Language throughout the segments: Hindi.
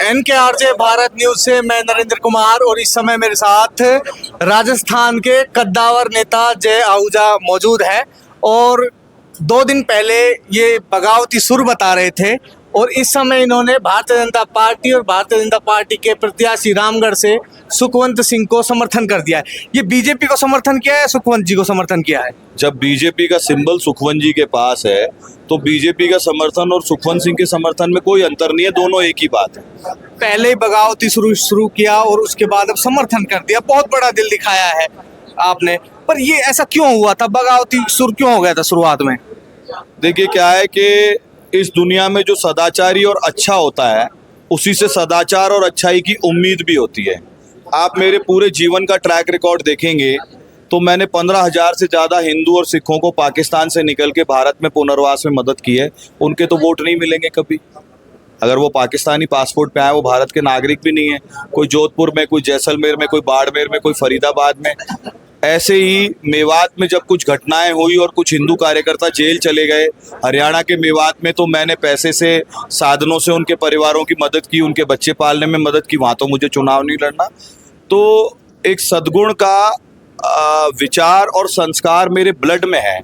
NKRJ भारत न्यूज से मैं नरेंद्र कुमार और इस समय मेरे साथ राजस्थान के कद्दावर नेता जय आहूजा मौजूद है। और 2 दिन पहले ये बगावती सुर बता रहे थे और इस समय इन्होंने भारतीय जनता पार्टी और भारतीय जनता पार्टी के प्रत्याशी रामगढ़ से सुखवंत सिंह को समर्थन कर दिया है। ये बीजेपी को समर्थन किया है, सुखवंत जी को समर्थन किया है। जब बीजेपी का सिंबल सुखवंत जी के पास है तो बीजेपी का समर्थन और सुखवंत सिंह के समर्थन में कोई अंतर नहीं है, दोनों एक ही बात है। पहले ही बगावती शुरू किया और उसके बाद अब समर्थन कर दिया, बहुत बड़ा दिल दिखाया है आपने। पर ये ऐसा क्यों हुआ था, बगावती सुर क्यों हो गया था शुरुआत में? देखिए क्या है कि इस दुनिया में जो सदाचारी और अच्छा होता है उसी से सदाचार और अच्छाई की उम्मीद भी होती है। आप मेरे पूरे जीवन का ट्रैक रिकॉर्ड देखेंगे तो मैंने 15,000 से ज़्यादा हिंदू और सिखों को पाकिस्तान से निकल के भारत में पुनर्वास में मदद की है। उनके तो वोट नहीं मिलेंगे कभी। अगर वो पाकिस्तानी पासपोर्ट पे आए, वो भारत के नागरिक भी नहीं है। कोई जोधपुर में, कोई जैसलमेर में, कोई बाड़मेर में, कोई फरीदाबाद में। ऐसे ही मेवात में जब कुछ घटनाएं हुई और कुछ हिंदू कार्यकर्ता जेल चले गए, हरियाणा के मेवात में तो मैंने पैसे से, साधनों से उनके परिवारों की मदद की, उनके बच्चे पालने में मदद की। वहाँ तो मुझे चुनाव नहीं लड़ना। तो एक सद्गुण का विचार और संस्कार मेरे ब्लड में है।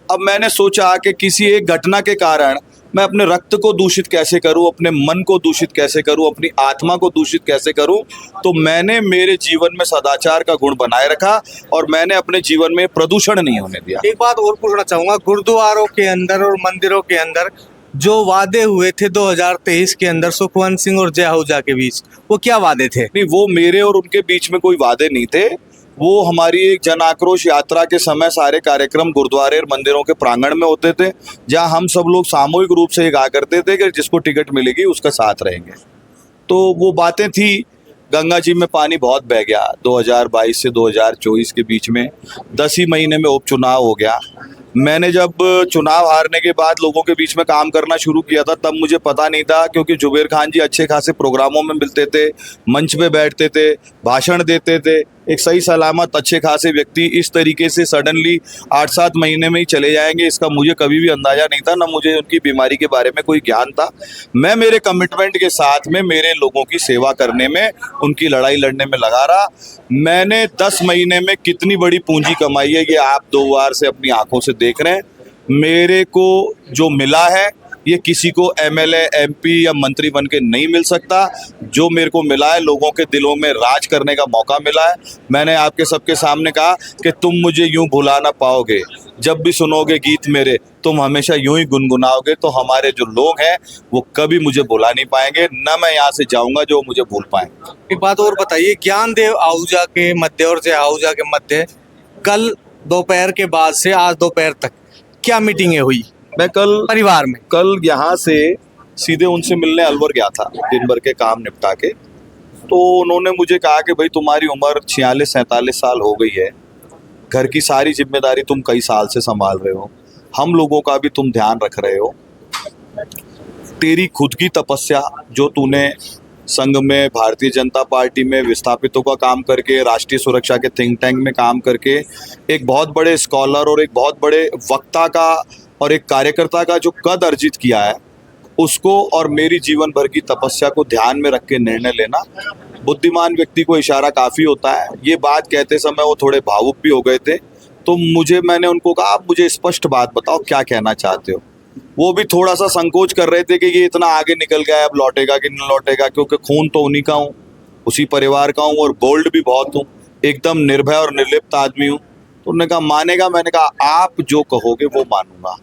अब मैंने सोचा कि किसी एक घटना के कारण मैं अपने रक्त को दूषित कैसे करूं, अपने मन को दूषित कैसे करूं, अपनी आत्मा को दूषित कैसे करूं। तो मैंने मेरे जीवन में सदाचार का गुण बनाए रखा और मैंने अपने जीवन में प्रदूषण नहीं होने दिया। एक बात और पूछना चाहूंगा, गुरुद्वारों के अंदर और मंदिरों के अंदर जो वादे हुए थे 2023 के अंदर सुखवंत सिंह और जय आहूजा के बीच, वो क्या वादे थे? नहीं, वो मेरे और उनके बीच में कोई वादे नहीं थे। वो हमारी एक जन आक्रोश यात्रा के समय सारे कार्यक्रम गुरुद्वारे और मंदिरों के प्रांगण में होते थे, जहां हम सब लोग सामूहिक रूप से ये कहा करते थे कि जिसको टिकट मिलेगी उसका साथ रहेंगे। तो वो बातें थी। गंगा जी में पानी बहुत बह गया 2022 से 2024 के बीच में। 10 ही महीने में उपचुनाव हो गया। मैंने जब चुनाव हारने के बाद लोगों के बीच में काम करना शुरू किया था तब मुझे पता नहीं था, क्योंकि जुबेर खान जी अच्छे खासे प्रोग्रामों में मिलते थे, मंच पे बैठते थे, भाषण देते थे। एक सही सलामत अच्छे खासे व्यक्ति इस तरीके से सडनली 8-7 महीने में ही चले जाएंगे, इसका मुझे कभी भी अंदाजा नहीं था। ना मुझे उनकी बीमारी के बारे में कोई ज्ञान था। मैं मेरे कमिटमेंट के साथ में मेरे लोगों की सेवा करने में, उनकी लड़ाई लड़ने में लगा रहा। मैंने 10 महीने में कितनी बड़ी पूंजी कमाई है ये आप 2 बार से अपनी आंखों से देख रहे हैं। मेरे को जो मिला है ये किसी को MLA, MP या मंत्री बन के नहीं मिल सकता। जो मेरे को मिला है, लोगों के दिलों में राज करने का मौका मिला है। मैंने आपके सबके सामने कहा कि तुम मुझे यूं भुला ना पाओगे, जब भी सुनोगे गीत मेरे तुम हमेशा यूं ही गुनगुनाओगे। तो हमारे जो लोग हैं वो कभी मुझे भुला नहीं पाएंगे, ना मैं यहाँ से जाऊँगा जो मुझे भूल पाएँ। एक बात और बताइए, ज्ञानदेव आहूजा के मध्य और जय आहूजा के मध्य कल दोपहर के बाद से आज दोपहर तक क्या मीटिंगें हुई? मैं परिवार में कल यहाँ से सीधे उनसे मिलने अलवर गया था, दिन भर के काम निपटा के। तो उन्होंने मुझे कहा कि भाई तुम्हारी उम्र 46-47 साल हो गई है, घर की सारी जिम्मेदारी तुम कई साल से संभाल रहे हो, हम लोगों का भी तुम ध्यान रख रहे हो। तेरी खुद की तपस्या जो तूने संघ में, भारतीय जनता पार्टी में विस्थापितों का काम करके, राष्ट्रीय सुरक्षा के थिंक टैंक में काम करके, एक बहुत बड़े स्कॉलर और एक बहुत बड़े वक्ता का और एक कार्यकर्ता का जो कद अर्जित किया है, उसको और मेरी जीवन भर की तपस्या को ध्यान में रख के निर्णय लेना। बुद्धिमान व्यक्ति को इशारा काफ़ी होता है। ये बात कहते समय वो थोड़े भावुक भी हो गए थे। तो मैंने उनको कहा, आप मुझे स्पष्ट बात बताओ, क्या कहना चाहते हो? वो भी थोड़ा सा संकोच कर रहे थे कि ये इतना आगे निकल गया है, अब लौटेगा कि नहीं लौटेगा, क्योंकि खून तो उन्हीं का हूँ, उसी परिवार का हूँ और बोल्ड भी बहुत हूँ, एकदम निर्भय और निर्लिप्त आदमी हूँ। तो उन्होंने कहा मानेगा? मैंने कहा आप जो कहोगे वो मानूंगा।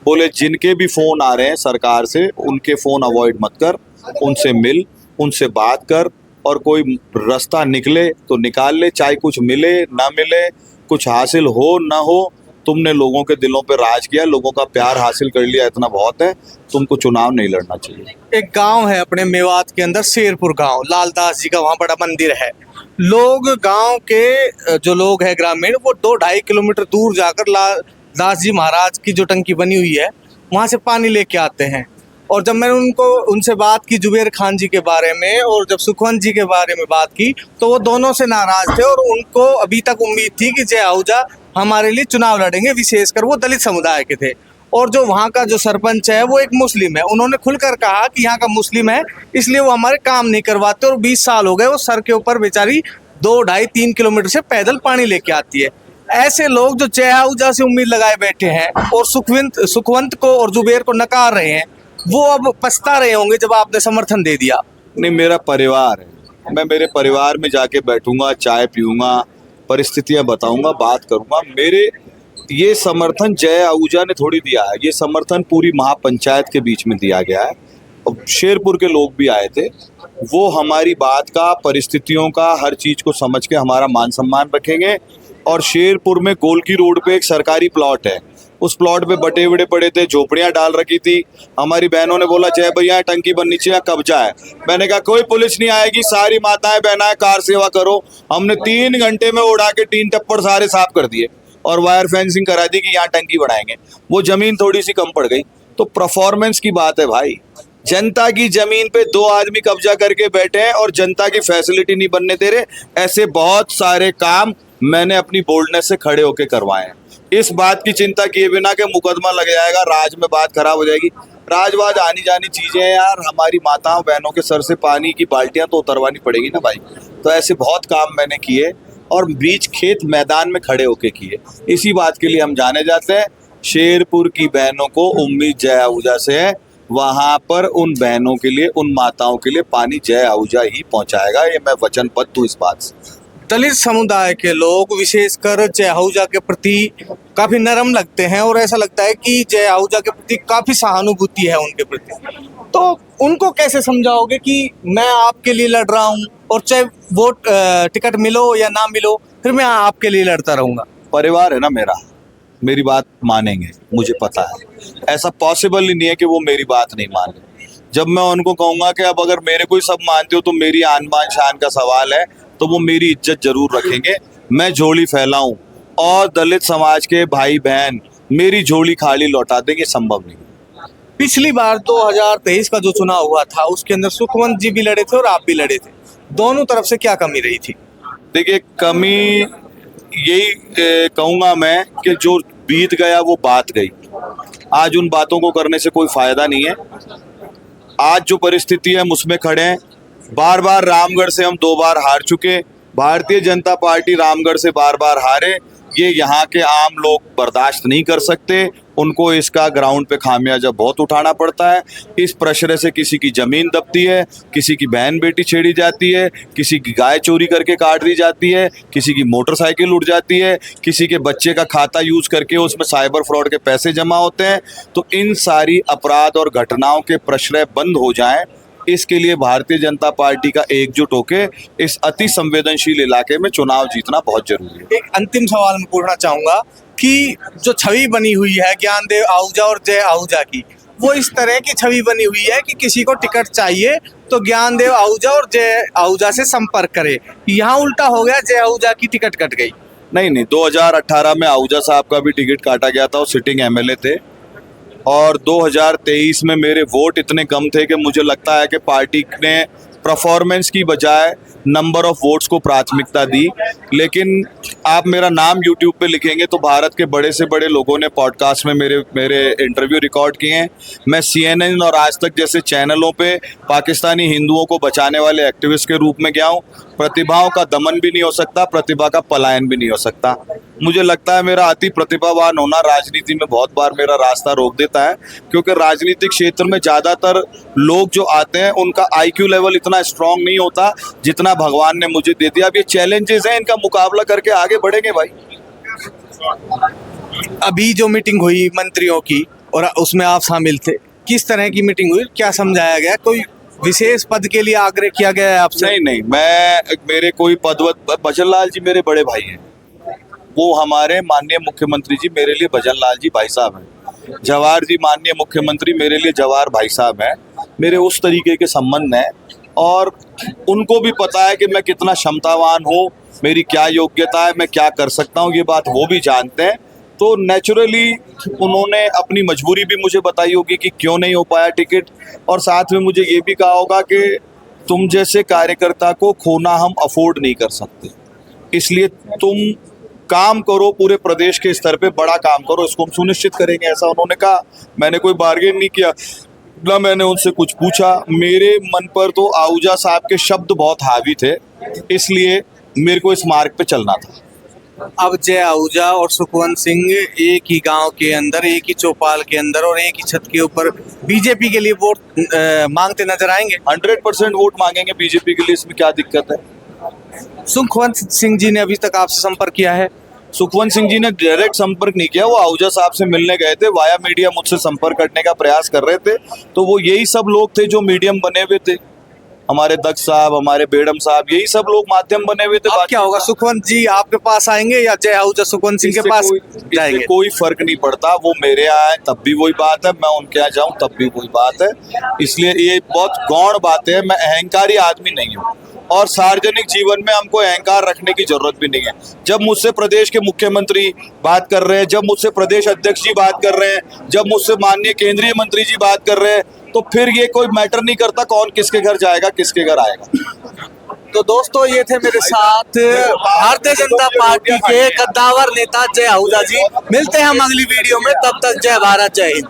बोले जिनके भी फ़ोन आ रहे हैं सरकार से, उनके फ़ोन अवॉइड मत कर, उनसे मिल, उनसे बात कर, और कोई रास्ता निकले तो निकाल ले, चाहे कुछ मिले ना मिले, कुछ हासिल हो ना हो। तुमने लोगों के दिलों पे राज किया, लोगों का प्यार हासिल कर लिया, इतना बहुत है। तुमको चुनाव नहीं लड़ना चाहिए। एक गांव है अपने मेवात के अंदर, शेरपुर गांव, लालदास जी का वहाँ बड़ा मंदिर है। लोग गांव के जो लोग हैं ग्रामीण, वो 2-2.5 किलोमीटर दूर जाकर लालदास जी महाराज की जो टंकी बनी हुई है वहाँ से पानी लेके आते हैं। और जब मैंने उनसे बात की जुबेर खान जी के बारे में और जब सुखवंत जी के बारे में बात की तो वो दोनों से नाराज थे और उनको अभी तक उम्मीद थी कि जय आहूजा हमारे लिए चुनाव लड़ेंगे, विशेषकर वो दलित समुदाय के थे। और जो वहाँ का जो सरपंच है वो एक मुस्लिम है। उन्होंने खुलकर कहा कि यहाँ का मुस्लिम है इसलिए वो हमारे काम नहीं करवाते, और 20 साल हो गए वो सर के ऊपर बेचारी 2-2.5-3 किलोमीटर से पैदल पानी लेके आती है। ऐसे लोग जो जय आहूजा से उम्मीद लगाए बैठे हैं और सुखवंत को और जुबेर को नकार रहे हैं, वो अब पछता रहे होंगे जब आपने समर्थन दे दिया। नहीं, मेरा परिवार है, मैं मेरे परिवार में जाके बैठूंगा, चाय पीऊंगा, परिस्थितियां बताऊंगा, बात करूंगा। मेरे ये समर्थन जय आहूजा ने थोड़ी दिया है, ये समर्थन पूरी महापंचायत के बीच में दिया गया है। और शेरपुर के लोग भी आए थे, वो हमारी बात का, परिस्थितियों का, हर चीज को समझ के हमारा मान सम्मान रखेंगे। और शेरपुर में गोलकी रोड पे एक सरकारी प्लॉट है, उस प्लॉट पे बटे बड़े पड़े थे, झोपड़ियां डाल रखी थी। हमारी बहनों ने बोला जय भैया टंकी बननी चाहिए, कब्जा है। मैंने कहा कोई पुलिस नहीं आएगी, सारी माताएं बहनाएं कार सेवा करो। हमने 3 घंटे में उड़ा के 3 टप्पड़ सारे साफ कर दिए और वायर फेंसिंग करा दी कि यहाँ टंकी बनाएंगे। वो जमीन थोड़ी सी कम पड़ गई। तो परफॉर्मेंस की बात है भाई, जनता की जमीन पे 2 आदमी कब्जा करके बैठे हैं और जनता की फैसिलिटी नहीं बनने दे रहे। ऐसे बहुत सारे काम मैंने अपनी बोल्डनेस से खड़े होके करवाए हैं। इस बात की चिंता किए बिना कि मुकदमा लग जाएगा, राज में बात खराब हो जाएगी। राजवाज आनी जानी चीजें हैं यार, हमारी माताओं बहनों के सर से पानी की बाल्टियां तो उतरवानी पड़ेगी ना भाई। तो ऐसे बहुत काम मैंने किए और बीच खेत मैदान में खड़े होके किए। इसी बात के लिए हम जाने जाते हैं। शेरपुर की बहनों को उम्मीद जय आहूजा से है, वहां पर उन बहनों के लिए, उन माताओं के लिए पानी जय आहूजा ही पहुंचाएगा। ये मैं वचनबद्ध हूँ इस बात से। दलित समुदाय के लोग विशेषकर जय आहूजा के प्रति काफी नरम लगते हैं और ऐसा लगता है कि जय आहूजा के प्रति काफी सहानुभूति है उनके प्रति। तो उनको कैसे समझाओगे कि मैं आपके लिए लड़ रहा हूँ और चाहे वोट टिकट मिलो या ना मिलो फिर मैं आपके लिए लड़ता रहूंगा? परिवार है ना मेरा, मेरी बात मानेंगे, मुझे पता है। ऐसा पॉसिबल ही नहीं है कि वो मेरी बात नहीं माने। जब मैं उनको कहूंगा कि अब अगर मेरे को ही सब मानते हो तो मेरी आन बान शान का सवाल है, तो वो मेरी इज्जत जरूर रखेंगे। मैं झोली फैलाऊं और दलित समाज के भाई बहन मेरी झोली खाली लौटा देंगे, संभव नहीं। पिछली बार 2023 का जो चुनाव हुआ था उसके अंदर सुखवंत जी भी लड़े थे और आप भी लड़े थे, दोनों तरफ से क्या कमी रही थी? देखिए, कमी यही कहूंगा मैं कि जो बीत गया वो बात गई। आज उन बातों को करने से कोई फायदा नहीं है। आज जो परिस्थिति है हम उसमें खड़े हैं। बार बार रामगढ़ से हम 2 बार हार चुके। भारतीय जनता पार्टी रामगढ़ से बार बार हारे, ये यहाँ के आम लोग बर्दाश्त नहीं कर सकते। उनको इसका ग्राउंड पे खामियाजा बहुत उठाना पड़ता है। इस प्रेशर से किसी की जमीन दबती है, किसी की बहन बेटी छेड़ी जाती है, किसी की गाय चोरी करके काट दी जाती है, किसी की मोटरसाइकिल उड़ जाती है, किसी के बच्चे का खाता यूज करके उसमें साइबर फ्रॉड के पैसे जमा होते हैं। तो इन सारी अपराध और घटनाओं के प्रश्रय बंद हो जाएं, इसके लिए भारतीय जनता पार्टी का एकजुट होकर इस अति संवेदनशील इलाके में चुनाव जीतना बहुत जरूरी है। एक अंतिम सवाल मैं पूछना चाहूंगा कि जो छवि बनी हुई है ज्ञानदेव आहूजा और जय आहूजा की, वो इस तरह की छवि बनी हुई है कि किसी को टिकट चाहिए तो ज्ञानदेव आहूजा और जय आहूजा से संपर्क करे। यहाँ उल्टा हो गया, जय आहूजा की टिकट कट गई। नहीं, 2018 में आहूजा साहब का भी टिकट काटा गया था, वो सिटिंग एमएलए थे। और 2023 में मेरे वोट इतने कम थे कि मुझे लगता है कि पार्टी ने परफॉर्मेंस की बजाय नंबर ऑफ वोट्स को प्राथमिकता दी। लेकिन आप मेरा नाम यूट्यूब पे लिखेंगे तो भारत के बड़े से बड़े लोगों ने पॉडकास्ट में मेरे इंटरव्यू रिकॉर्ड किए हैं। मैं CNN और आज तक जैसे चैनलों पे पाकिस्तानी हिंदुओं को बचाने वाले एक्टिविस्ट के रूप में गया हूँ। प्रतिभाओं का दमन भी नहीं हो सकता, प्रतिभा का पलायन भी नहीं हो सकता। मुझे लगता है मेरा अति प्रतिभावान होना राजनीति में बहुत बार मेरा रास्ता रोक देता है, क्योंकि राजनीतिक क्षेत्र में ज़्यादातर लोग जो आते हैं उनका IQ लेवल इतना स्ट्रांग नहीं होता जितना भगवान ने मुझे दे दिया। अब ये चैलेंजेस हैं, इनका मुकाबला करके आगे बढ़ेंगे भाई। अभी जो मीटिंग हुई मंत्रियों की और उसमें आप शामिल थे, किस तरह की मीटिंग हुई, क्या समझाया गया? कोई विशेष पद के लिए आग्रह किया गया है आपसे? नहीं, मेरे कोई पदवत, भजन लाल जी मेरे बड़े भाई हैं, वो हमारे माननीय मुख्यमंत्री जी मेरे लिए भजन लाल जी भाई साहब हैं। जवाहर जी माननीय मुख्यमंत्री मेरे लिए जवाहर भाई साहब हैं। मेरे उस तरीके के संबंध हैं और उनको भी पता है कि मैं कितना क्षमतावान हूँ, मेरी क्या योग्यता है, मैं क्या कर सकता हूँ, ये बात वो भी जानते हैं। तो नेचुरली उन्होंने अपनी मजबूरी भी मुझे बताई होगी कि क्यों नहीं हो पाया टिकट, और साथ में मुझे ये भी कहा होगा कि तुम जैसे कार्यकर्ता को खोना हम अफोर्ड नहीं कर सकते, इसलिए तुम काम करो, पूरे प्रदेश के स्तर पे बड़ा काम करो, इसको हम सुनिश्चित करेंगे, ऐसा उन्होंने कहा। मैंने कोई बार्गेन नहीं किया, ना मैंने उनसे कुछ पूछा। मेरे मन पर तो आहूजा साहब के शब्द बहुत हावी थे, इसलिए मेरे को इस मार्ग पे चलना था। अब जय आहूजा और सुखवंत सिंह एक ही गांव के अंदर, एक ही चौपाल के अंदर और एक ही छत के ऊपर बीजेपी के लिए वोट मांगते नजर आएंगे। 100% वोट मांगेंगे बीजेपी के लिए, इसमें क्या दिक्कत है? सुखवंत सिंह जी ने अभी तक आपसे संपर्क किया है? सुखवंत सिंह जी ने डायरेक्ट संपर्क नहीं किया, वो आहूजा साहब से मिलने गए थे, वाया मीडिया मुझसे संपर्क करने का प्रयास कर रहे थे। तो वो यही सब लोग थे जो मीडियम बने हुए थे, हमारे दक्ष साहब, हमारे बेडम साहब, यही सब लोग माध्यम बने हुए थे। अब क्या होगा, सुखवंत जी आपके पास आएंगे या जय आहूजा सुखवंत सिंह के पास जाएंगे? इससे कोई फर्क नहीं पड़ता, वो मेरे यहाँ आए तब भी वही बात है, मैं उनके यहाँ जाऊं तब भी वही बात है। इसलिए ये बहुत गौण बात है, मैं अहंकारी आदमी नहीं हूँ और सार्वजनिक जीवन में हमको अहंकार रखने की जरूरत भी नहीं है। जब मुझसे प्रदेश के मुख्यमंत्री बात कर रहे हैं, जब मुझसे प्रदेश अध्यक्ष जी बात कर रहे हैं, जब मुझसे माननीय केंद्रीय मंत्री जी बात कर रहे हैं, तो फिर ये कोई मैटर नहीं करता कौन किसके घर जाएगा, किसके घर आएगा। तो दोस्तों, ये थे मेरे साथ भारतीय जनता पार्टी के कद्दावर नेता जय आहूजा जी। मिलते हैं हम अगली वीडियो में, तब तक जय भारत, जय हिंद।